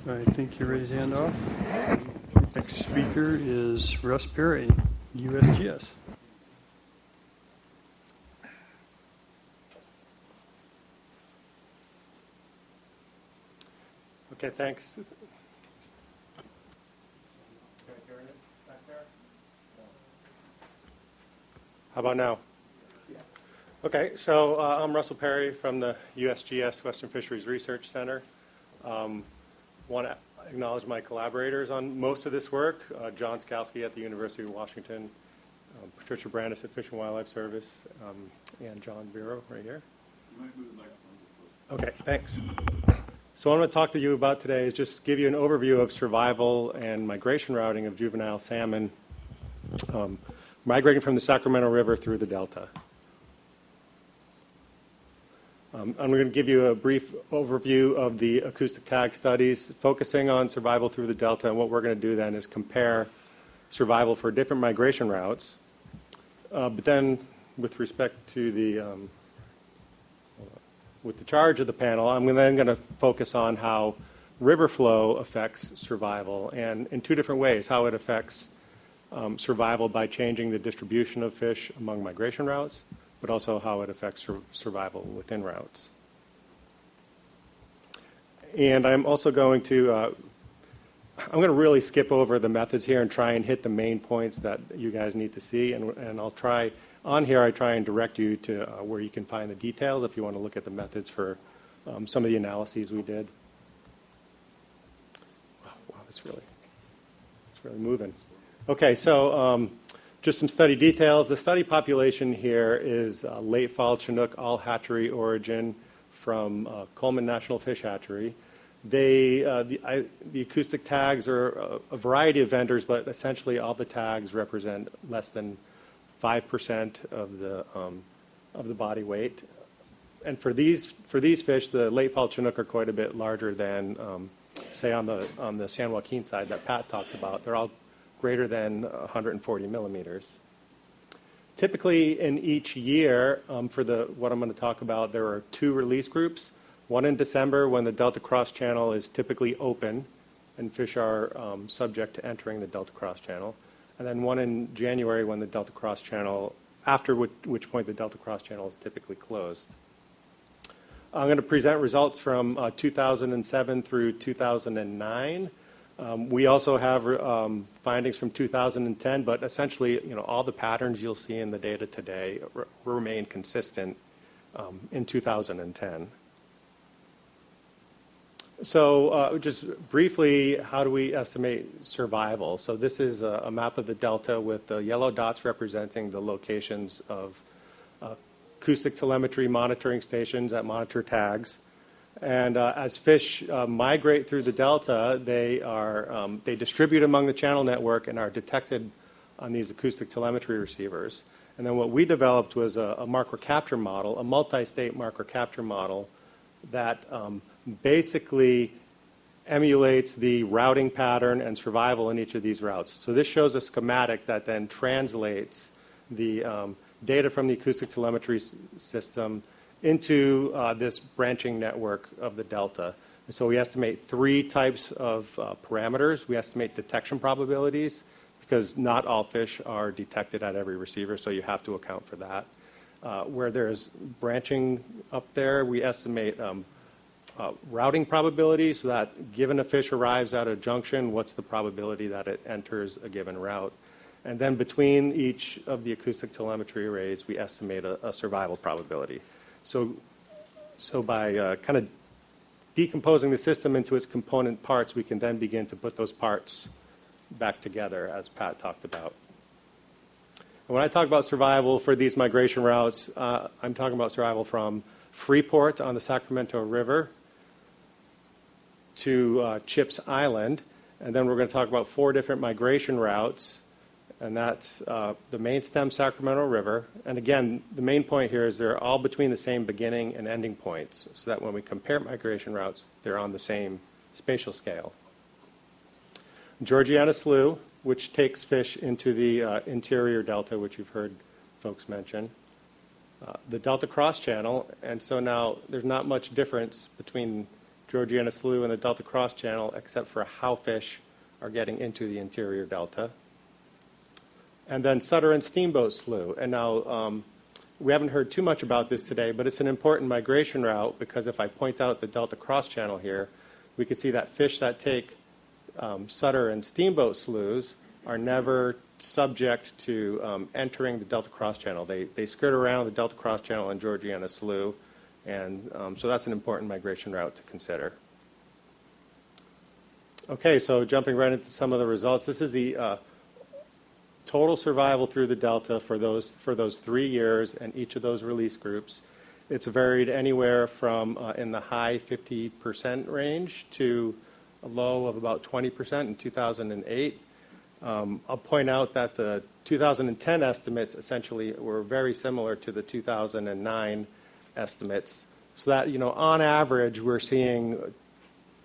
I think you're ready to hand off. Next speaker is Russ Perry, USGS. Okay, thanks. How about now? Okay, so I'm Russell Perry from the USGS Western Fisheries Research Center. Want to acknowledge my collaborators on most of this work, John Skalski at the University of Washington, Patricia Brandis at Fish and Wildlife Service, and John Vero right here. You might move the microphone. Okay, thanks. So what I'm going to talk to you about today is just give you an overview of survival and migration routing of juvenile salmon migrating from the Sacramento River through the Delta. I'm going to give you a brief overview of the acoustic tag studies, focusing on survival through the Delta, and what we're going to do then is compare survival for different migration routes. But then, with respect to the charge of the panel, I'm then going to focus on how river flow affects survival, and in two different ways, how it affects survival by changing the distribution of fish among migration routes, but also how it affects survival within routes. And I'm also going to really skip over the methods here and try and hit the main points that you guys need to see, and I'll try, on here I try and direct you to where you can find the details if you want to look at the methods for some of the analyses we did. Wow, it's really moving. Okay, so just some study details. The study population here is late fall Chinook all hatchery origin from Coleman National Fish Hatchery. The acoustic tags are a variety of vendors, but essentially all the tags represent less than 5% of the body weight. And for these fish, the late fall Chinook are quite a bit larger than, say, on the San Joaquin side that Pat talked about. They're all greater than 140 millimeters. Typically, in each year, for what I'm going to talk about, there are two release groups. One in December, when the Delta Cross Channel is typically open and fish are subject to entering the Delta Cross Channel. And then one in January, when the Delta Cross Channel, after which point the Delta Cross Channel is typically closed. I'm going to present results from 2007 through 2009. We also have findings from 2010, but essentially, all the patterns you'll see in the data today remain consistent in 2010. So just briefly, how do we estimate survival? So this is a map of the Delta with the yellow dots representing the locations of acoustic telemetry monitoring stations that monitor tags. And as fish migrate through the Delta, they distribute among the channel network and are detected on these acoustic telemetry receivers. And then what we developed was a marker capture model, a multi-state marker capture model that basically emulates the routing pattern and survival in each of these routes. So this shows a schematic that then translates the data from the acoustic telemetry system into this branching network of the Delta. And so we estimate three types of parameters. We estimate detection probabilities, because not all fish are detected at every receiver, so you have to account for that. Where there's branching up there, we estimate routing probability, so that given a fish arrives at a junction, what's the probability that it enters a given route? And then between each of the acoustic telemetry arrays, we estimate a survival probability. So by kind of decomposing the system into its component parts, we can then begin to put those parts back together, as Pat talked about. And when I talk about survival for these migration routes, I'm talking about survival from Freeport on the Sacramento River to Chips Island. And then we're going to talk about 4 different migration routes. And that's the main stem Sacramento River. And again, the main point here is they're all between the same beginning and ending points, so that when we compare migration routes, they're on the same spatial scale. Georgiana Slough, which takes fish into the interior delta, which you've heard folks mention. The Delta Cross Channel, and so now there's not much difference between Georgiana Slough and the Delta Cross Channel, except for how fish are getting into the interior delta. And then Sutter and Steamboat Slough. And now we haven't heard too much about this today, but it's an important migration route because if I point out the Delta Cross Channel here, we can see that fish that take Sutter and Steamboat Sloughs are never subject to entering the Delta Cross Channel. They skirt around the Delta Cross Channel and Georgiana Slough, and so that's an important migration route to consider. Okay, so jumping right into some of the results. This is the total survival through the Delta for those 3 years and each of those release groups. It's varied anywhere from in the high 50% range to a low of about 20% in 2008. I'll point out that the 2010 estimates essentially were very similar to the 2009 estimates. So that, on average, we're seeing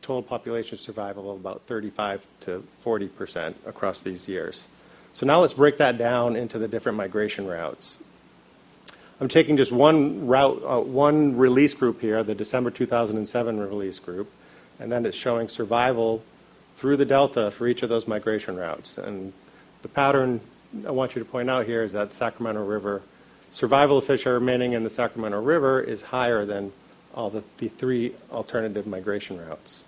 total population survival of about 35 to 40% across these years. So now let's break that down into the different migration routes. I'm taking just one route, one release group here, the December 2007 release group, and then it's showing survival through the Delta for each of those migration routes. And the pattern I want you to point out here is that Sacramento River, survival of fish are remaining in the Sacramento River is higher than all the 3 alternative migration routes.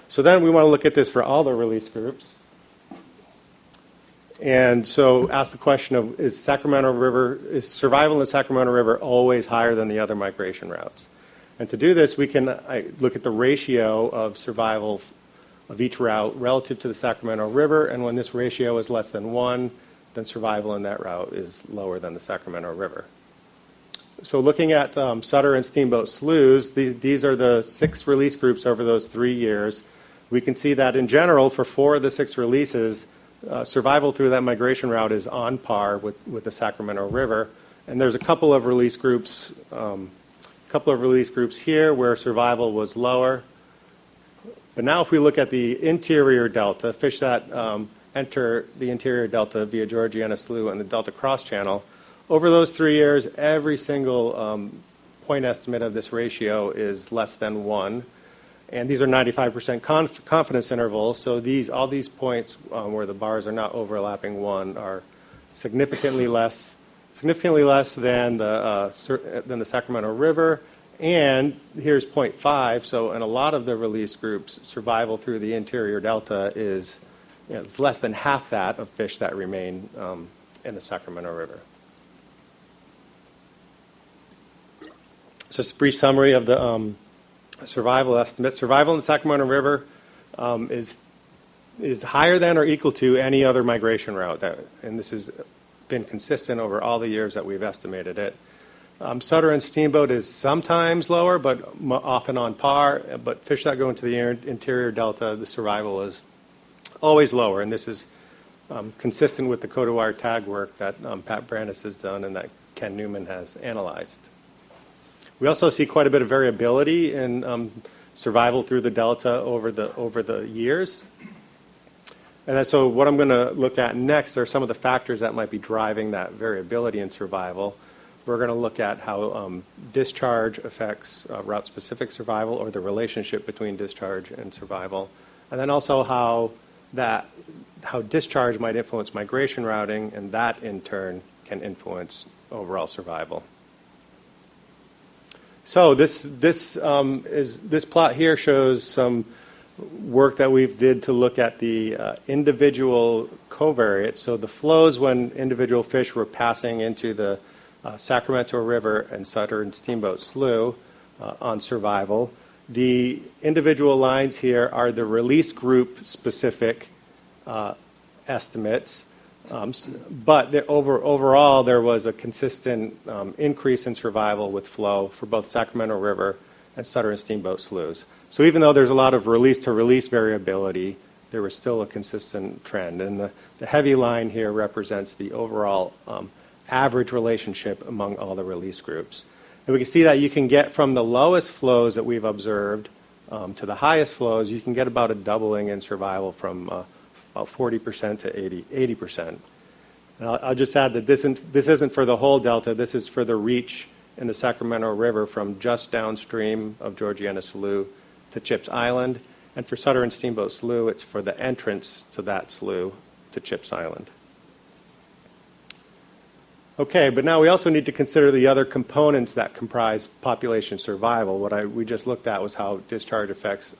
So then we want to look at this for all the release groups. And so ask the question of, is survival in the Sacramento River always higher than the other migration routes? And to do this, we can look at the ratio of survival of each route relative to the Sacramento River, and when this ratio is less than 1, then survival in that route is lower than the Sacramento River. So looking at Sutter and Steamboat Sloughs, these are the 6 release groups over those 3 years. We can see that in general, for 4 of the 6 releases, survival through that migration route is on par with the Sacramento River. And there's a couple of release groups here where survival was lower. But now if we look at the interior delta, fish that enter the interior delta via Georgiana Slough and the Delta Cross Channel, over those 3 years, every single point estimate of this ratio is less than 1. And these are 95% confidence intervals, so all these points where the bars are not overlapping 1 are significantly less than the Sacramento River. And here's 0.5, so in a lot of the release groups, survival through the interior delta is it's less than half that of fish that remain in the Sacramento River. So just a brief summary of the survival estimate. Survival in the Sacramento River is higher than or equal to any other migration route, and this has been consistent over all the years that we've estimated it. Sutter and Steamboat is sometimes lower, but often on par. But fish that go into the interior delta, the survival is always lower, and this is consistent with the code-wire tag work that Pat Brandis has done and that Ken Newman has analyzed. We also see quite a bit of variability in survival through the delta over the years. And so what I'm going to look at next are some of the factors that might be driving that variability in survival. We're going to look at how discharge affects route-specific survival, or the relationship between discharge and survival, and then also how discharge might influence migration routing, and that in turn can influence overall survival. So this plot here shows some work that we've did to look at the individual covariates. So the flows when individual fish were passing into the Sacramento River and Sutter and Steamboat Slough on survival. The individual lines here are the release group specific estimates. But overall, there was a consistent increase in survival with flow for both Sacramento River and Sutter and Steamboat Sloughs. So even though there's a lot of release-to-release variability, there was still a consistent trend. And the heavy line here represents the overall average relationship among all the release groups. And we can see that you can get from the lowest flows that we've observed to the highest flows, you can get about a doubling in survival from about 40% to 80%. And I'll just add that this isn't for the whole delta. This is for the reach in the Sacramento River from just downstream of Georgiana Slough to Chips Island. And for Sutter and Steamboat Slough, it's for the entrance to that slough to Chips Island. Okay, but now we also need to consider the other components that comprise population survival. What we just looked at was how discharge affects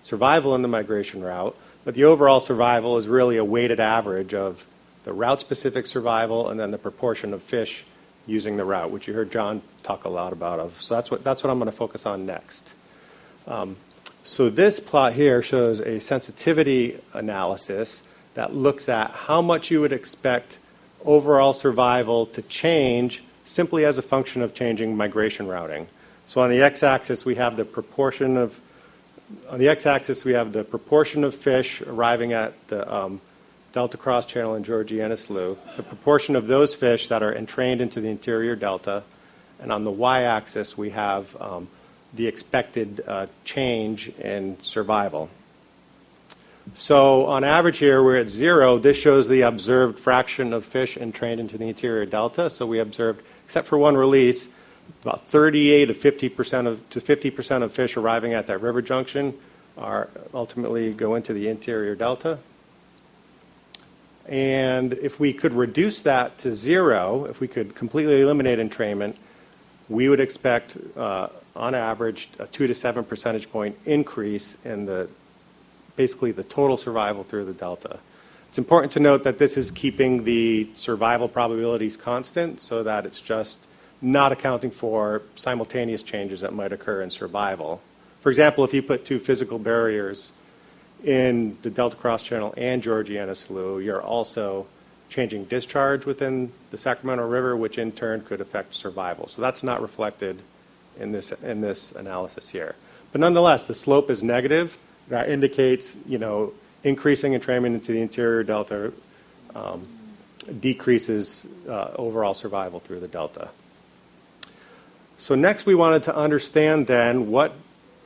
survival in the migration route, but the overall survival is really a weighted average of the route-specific survival and then the proportion of fish using the route, which you heard John talk a lot about. So that's what I'm going to focus on next. So this plot here shows a sensitivity analysis that looks at how much you would expect overall survival to change simply as a function of changing migration routing. So on the x-axis we have the proportion of fish arriving at the Delta Cross Channel in Georgiana Slough, the proportion of those fish that are entrained into the interior delta, and on the y-axis we have the expected change in survival. So on average here, we're at 0. This shows the observed fraction of fish entrained into the interior delta. So we observed, except for one release, about 38 to 50% of fish arriving at that river junction are ultimately go into the interior delta. And if we could reduce that to 0, if we could completely eliminate entrainment, we would expect, on average, a 2 to 7 percentage point increase in basically the total survival through the delta. It's important to note that this is keeping the survival probabilities constant so that it's just not accounting for simultaneous changes that might occur in survival. For example, if you put two physical barriers in the Delta Cross Channel and Georgiana Slough, you're also changing discharge within the Sacramento River, which in turn could affect survival. So that's not reflected in this analysis here. But nonetheless, the slope is negative. That indicates, increasing entrainment into the interior delta decreases overall survival through the delta. So next we wanted to understand then what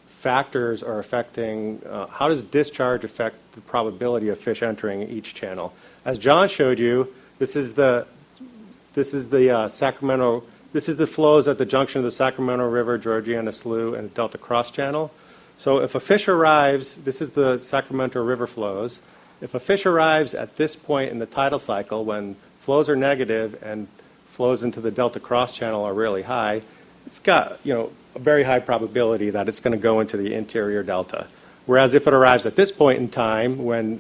factors are affecting, how does discharge affect the probability of fish entering each channel? As John showed you, this is the flows at the junction of the Sacramento River, Georgiana Slough, and the Delta Cross Channel. So if a fish arrives, this is the Sacramento River flows. If a fish arrives at this point in the tidal cycle when flows are negative and flows into the Delta Cross Channel are really high, it's got a very high probability that it's going to go into the interior delta. Whereas if it arrives at this point in time when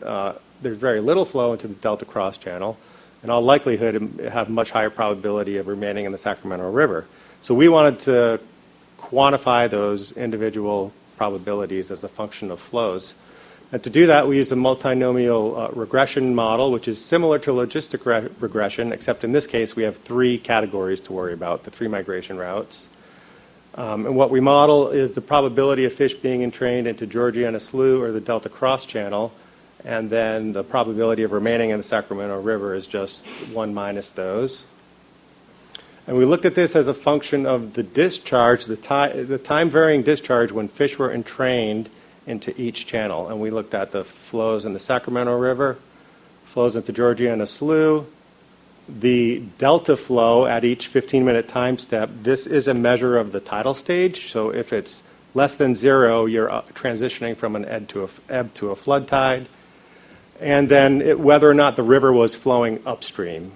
there's very little flow into the Delta Cross Channel, in all likelihood it have much higher probability of remaining in the Sacramento River. So we wanted to quantify those individual probabilities as a function of flows. And to do that, we use a multinomial regression model, which is similar to logistic regression, except in this case we have 3 categories to worry about, the 3 migration routes. And what we model is the probability of fish being entrained into Georgiana Slough or the Delta Cross Channel, and then the probability of remaining in the Sacramento River is just 1 minus those. And we looked at this as a function of the discharge, the time-varying discharge when fish were entrained into each channel. And we looked at the flows in the Sacramento River, flows into Georgiana Slough, the delta flow at each 15-minute time step. This is a measure of the tidal stage. So if it's less than 0, you're transitioning from an ebb to a flood tide. And then whether or not the river was flowing upstream.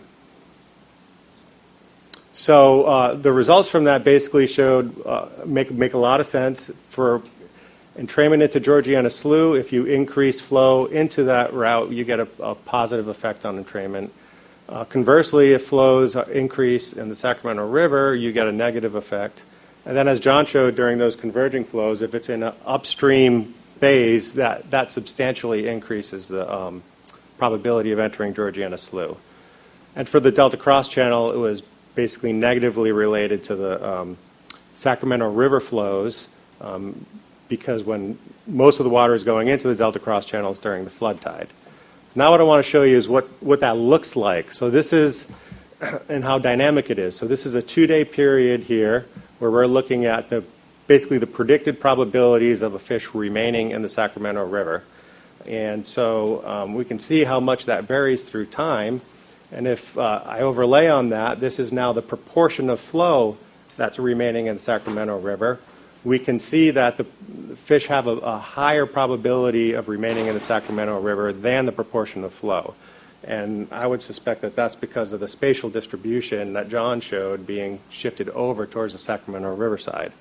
So the results from that basically showed, make a lot of sense. For entrainment into Georgiana Slough, if you increase flow into that route, you get a positive effect on entrainment. Conversely, if flows increase in the Sacramento River, you get a negative effect. And then as John showed during those converging flows, if it's in an upstream phase, that substantially increases the probability of entering Georgiana Slough. And for the Delta Cross Channel, it was basically negatively related to the Sacramento River flows because when most of the water is going into the Delta Cross Channels during the flood tide. Now what I want to show you is what that looks like. So this is, and how dynamic it is. So this is a 2-day period here where we're looking at basically the predicted probabilities of a fish remaining in the Sacramento River. And so we can see how much that varies through time. And if I overlay on that, this is now the proportion of flow that's remaining in the Sacramento River, we can see that the fish have a higher probability of remaining in the Sacramento River than the proportion of flow. And I would suspect that that's because of the spatial distribution that John showed being shifted over towards the Sacramento River side.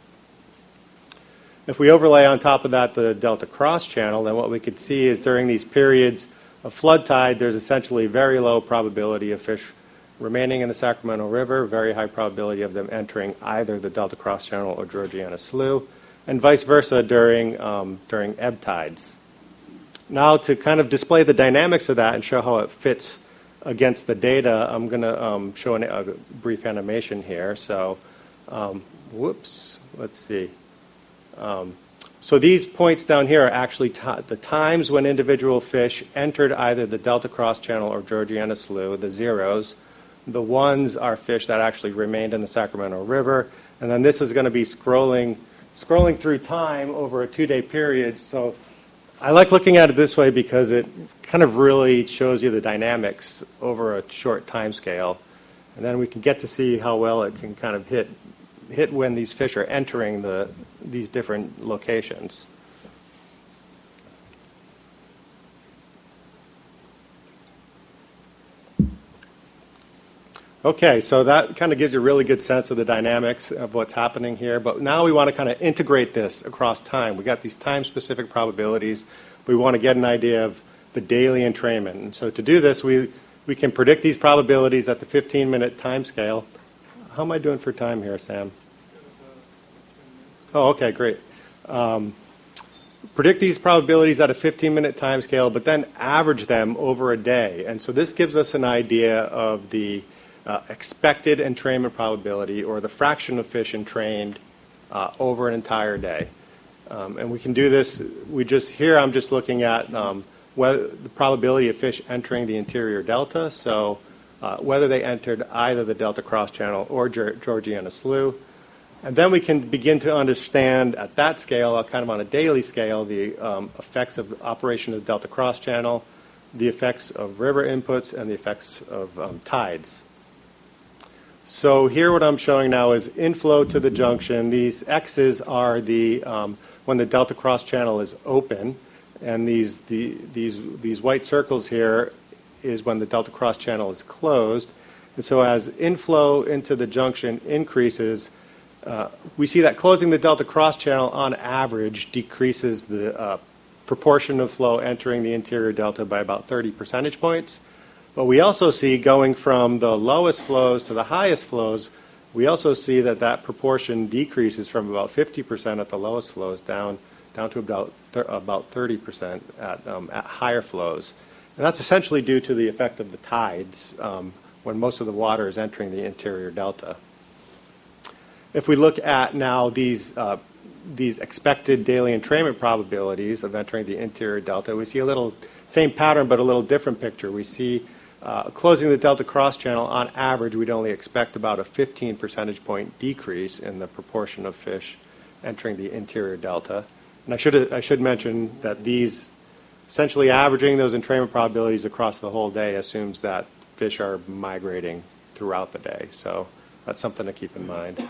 If we overlay on top of that the delta cross channel, then what we could see is during these periods of flood tide, there's essentially very low probability of fish remaining in the Sacramento River, very high probability of them entering either the delta cross channel or Georgiana Slough, and vice versa during ebb tides. Now, to kind of display the dynamics of that and show how it fits against the data, I'm going to show a brief animation here. So, let's see. So these points down here are actually the times when individual fish entered either the delta cross channel or Georgiana Slough, the zeros. The ones are fish that actually remained in the Sacramento River. And then this is going to be scrolling through time over a 2-day period. So I like looking at it this way because it kind of really shows you the dynamics over a short time scale. And then we can get to see how well it can kind of hit when these fish are entering these different locations. Okay, so that kind of gives you a really good sense of the dynamics of what's happening here. But now we want to kind of integrate this across time. We got these time-specific probabilities. We want to get an idea of the daily entrainment. And so to do this, we can predict these probabilities at the 15-minute time scale. How am I doing for time here, Sam? Oh, okay, great. Predict these probabilities at a 15-minute time scale, but then average them over a day. And so this gives us an idea of the expected entrainment probability, or the fraction of fish entrained over an entire day. And we can do this. Here I'm just looking at whether the probability of fish entering the interior delta, so whether they entered either the delta cross channel or Georgiana Slough. And then we can begin to understand at that scale, kind of on a daily scale, the effects of the operation of the delta cross channel, the effects of river inputs, and the effects of tides. So here what I'm showing now is inflow to the junction. These X's are when the delta cross channel is open, and these white circles here is when the delta cross channel is closed. And so as inflow into the junction increases, we see that closing the delta cross channel on average decreases the proportion of flow entering the interior delta by about 30 percentage points. But we also see, going from the lowest flows to the highest flows, we also see that proportion decreases from about 50% at the lowest flows down to about 30% at higher flows. And that's essentially due to the effect of the tides when most of the water is entering the interior delta. If we look at now these expected daily entrainment probabilities of entering the interior delta, we see a little same pattern but a little different picture. We see closing the delta cross channel, on average, we'd only expect about a 15 percentage point decrease in the proportion of fish entering the interior delta. And I should mention that these, essentially averaging those entrainment probabilities across the whole day, assumes that fish are migrating throughout the day. So that's something to keep in mind.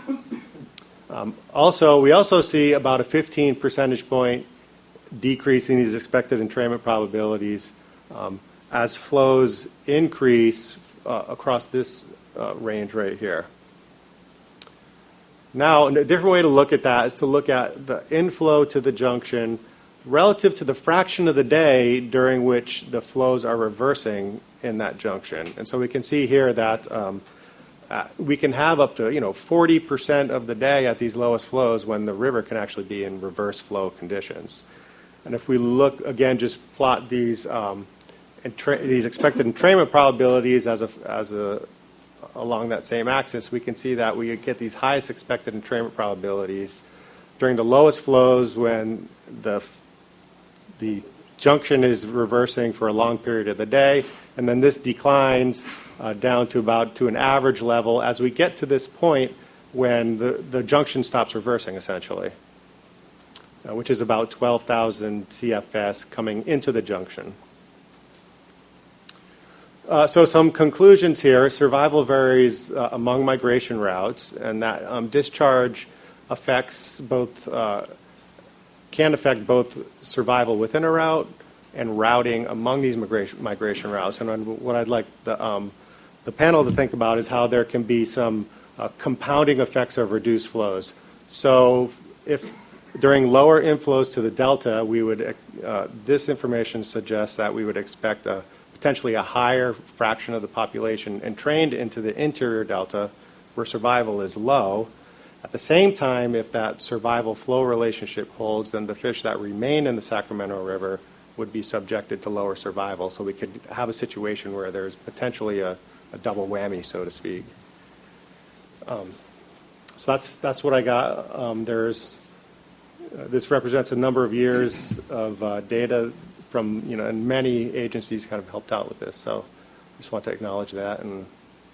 We also see about a 15 percentage point decrease in these expected entrainment probabilities as flows increase across this range right here. Now, a different way to look at that is to look at the inflow to the junction relative to the fraction of the day during which the flows are reversing in that junction. And so we can see here that we can have up to 40% of the day at these lowest flows when the river can actually be in reverse flow conditions. And if we look again, just plot these expected entrainment probabilities along that same axis, we can see that we get these highest expected entrainment probabilities during the lowest flows when the junction is reversing for a long period of the day, and then this declines down to an average level as we get to this point when the junction stops reversing, essentially, which is about 12,000 CFS coming into the junction. So some conclusions here. Survival varies among migration routes, and that discharge affects both, can affect both survival within a route and routing among these migration routes. And what I'd like the panel to think about is how there can be some compounding effects of reduced flows. So if during lower inflows to the delta, we would, this information suggests that we would expect potentially a higher fraction of the population entrained into the interior delta where survival is low. At the same time, if that survival flow relationship holds, then the fish that remain in the Sacramento River would be subjected to lower survival. So we could have a situation where there's potentially a double whammy, so to speak. So that's what I got. This represents a number of years of data from, and many agencies kind of helped out with this. So I just want to acknowledge that, and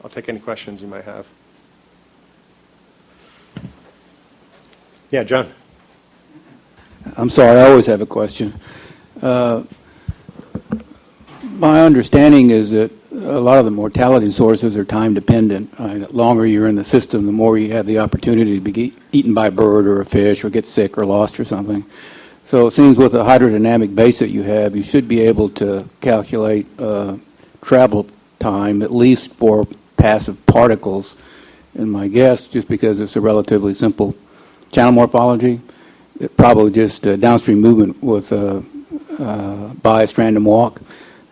I'll take any questions you might have. Yeah, John. I'm sorry, I always have a question. My understanding is that a lot of the mortality sources are time dependent. The longer you're in the system, the more you have the opportunity to be eaten by a bird or a fish or get sick or lost or something. So it seems with the hydrodynamic base that you have, you should be able to calculate travel time, at least for passive particles. And my guess, just because it's a relatively simple channel morphology, it probably just downstream movement with biased random walk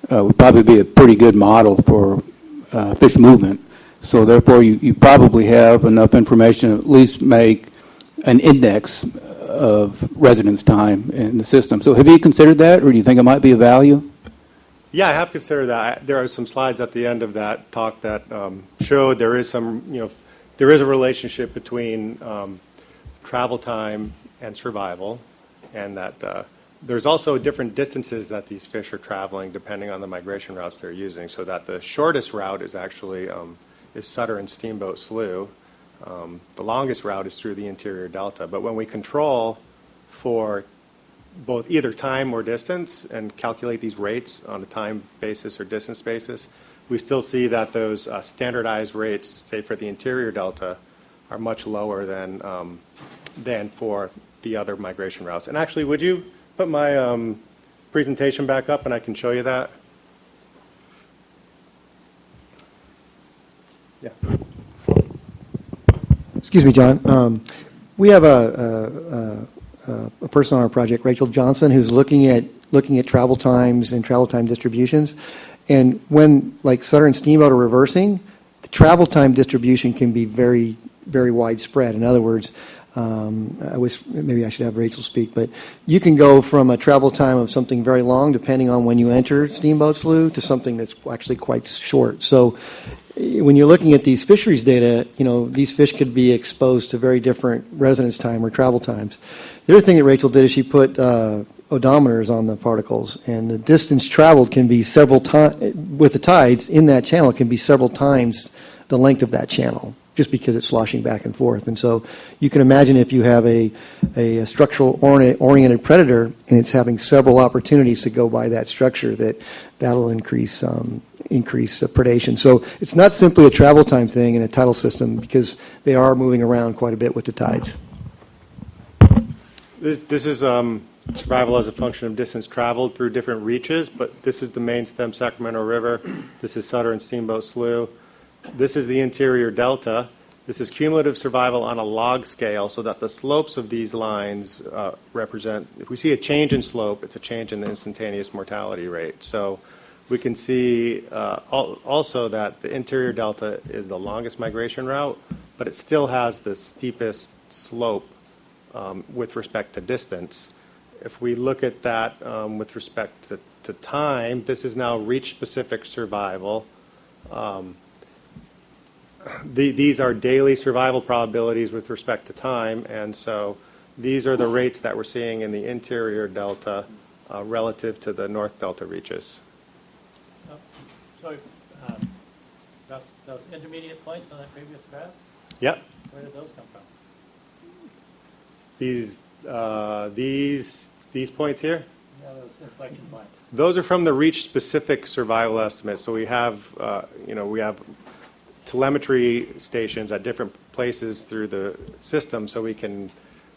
would probably be a pretty good model for fish movement. So therefore, you probably have enough information to at least make an index of residence time in the system. So have you considered that, or do you think it might be of value? Yeah, I have considered that. There are some slides at the end of that talk that showed there is some, there is a relationship between travel time and survival, and that there's also different distances that these fish are traveling depending on the migration routes they're using, so that the shortest route is actually is Sutter and Steamboat Slough. The longest route is through the interior delta. But when we control for both either time or distance and calculate these rates on a time basis or distance basis, we still see that those standardized rates, say for the interior delta, are much lower than for the other migration routes. And actually, would you put my presentation back up and I can show you that? Yeah. Excuse me, John. We have a person on our project, Rachel Johnson, who's looking at travel times and travel time distributions. And when, like, Sutter and Steamboat are reversing, the travel time distribution can be very, very widespread. In other words, I wish maybe I should have Rachel speak, but you can go from a travel time of something very long, depending on when you enter Steamboat Slough, to something that's actually quite short. So when you're looking at these fisheries data, these fish could be exposed to very different residence time or travel times. The other thing that Rachel did is she put odometers on the particles, and the distance traveled can be several times, with the tides in that channel, it can be several times the length of that channel, just because it's sloshing back and forth. And so you can imagine if you have a structural oriented predator and it's having several opportunities to go by that structure, that'll increase predation. So it's not simply a travel time thing in a tidal system, because they are moving around quite a bit with the tides. This is survival as a function of distance traveled through different reaches, but this is the main stem Sacramento River. This is Sutter and Steamboat Slough. This is the interior delta. This is cumulative survival on a log scale, so that the slopes of these lines represent, if we see a change in slope, it's a change in the instantaneous mortality rate. So we can see also that the interior delta is the longest migration route, but it still has the steepest slope with respect to distance. If we look at that with respect to time, this is now reach-specific survival. These are daily survival probabilities with respect to time, and so these are the rates that we're seeing in the interior delta relative to the north delta reaches. So those intermediate points on that previous graph? Yep. Where did those come from? These points here? those inflection points? Those are from the reach-specific survival estimates. So we have, we have telemetry stations at different places through the system, so we can.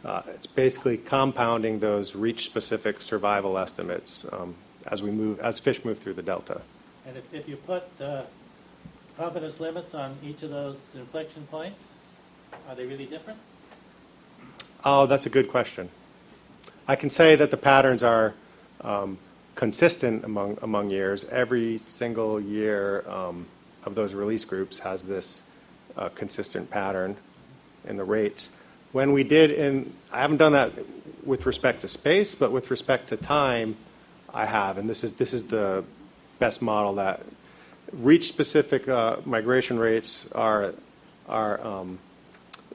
It's basically compounding those reach-specific survival estimates as fish move through the delta. And if you put confidence limits on each of those inflection points, are they really different? Oh, that's a good question. I can say that the patterns are consistent among years. Every single year of those release groups has this consistent pattern in the rates. When we did I haven't done that with respect to space, but with respect to time, I have. And this is the best model that reach-specific migration rates are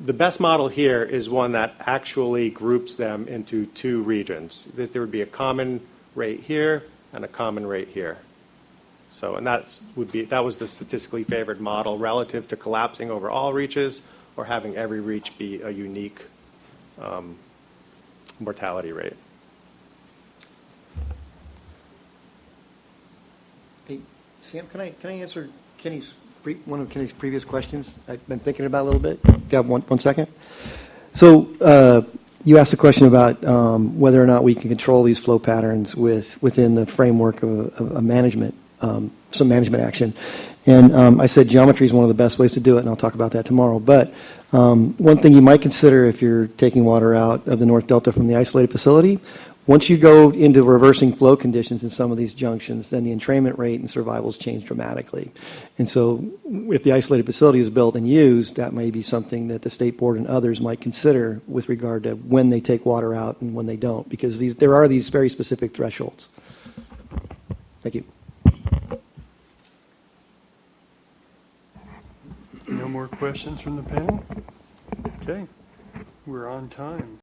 the best model here is one that actually groups them into two regions. There would be a common rate here and a common rate here. So, and that was the statistically favored model relative to collapsing over all reaches or having every reach be a unique mortality rate. Hey, Sam, can I answer one of Kenny's previous questions? I've been thinking about it a little bit. Do you have one second? So you asked a question about whether or not we can control these flow patterns within the framework of a management, some management action. And I said geometry is one of the best ways to do it, and I'll talk about that tomorrow. But one thing you might consider if you're taking water out of the North Delta from the isolated facility, once you go into reversing flow conditions in some of these junctions, then the entrainment rate and survivals change dramatically. And so if the isolated facility is built and used, that may be something that the State Board and others might consider with regard to when they take water out and when they don't, because there are these very specific thresholds. Thank you. No more questions from the panel? Okay, we're on time.